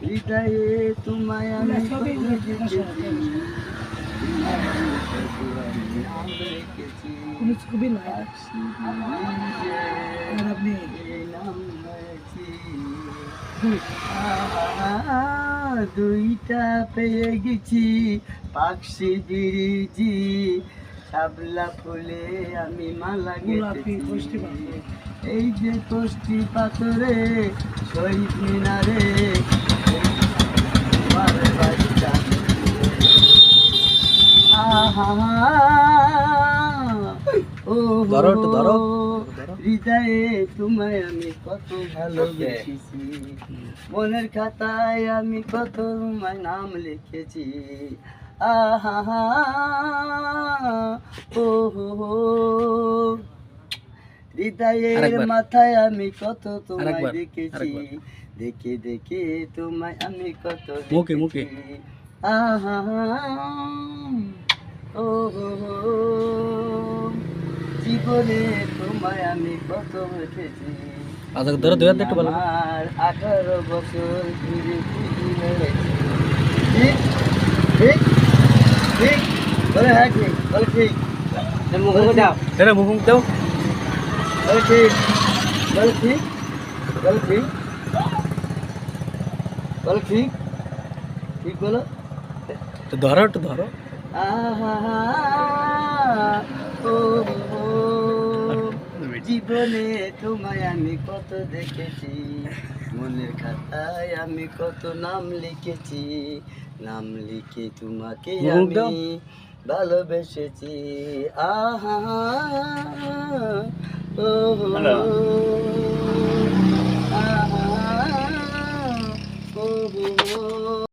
হৃদয়ে তোমায় আমি খুবই দুইটা পেয়ে গেছি পাখি বিরিজি শাপলা ফুলে আমি মালা গেঁথেছি এই যে কষ্টি পাথরে শহীদ মিনারে হৃদয়ে তোমায় আমি কত ভালোবেসেছি মনের খাতায় আমি কত তোমায় নাম লিখেছি আহা ও হৃদয়ের মাথায় আমি কত তোমায় দেখেছি দেখে দেখে তোমায় আমি কত মুখে আহা ও জীবনে তোমায় আমি কত দেখেছি আচ্ছা ধরো দুই হাত একটু বলো আর 18 বছর ঘুরে ঘুরে ঠিক ঠিক ঠিক বলে হ্যাঁ ঠিক বলে ঠিক মুখ দাও এরে মুখ দাও বলে ঠিক বলে ঠিক বলে ঠিক বলে ঠিক ঠিক বলো তো ধরো একটু ধরো জীবনে তোমায় আমি কত দেখেছি মনের খাতায় আমি কত নাম লিখেছি নাম লিখে তোমাকে আমি ভালোবেসেছি আহা ও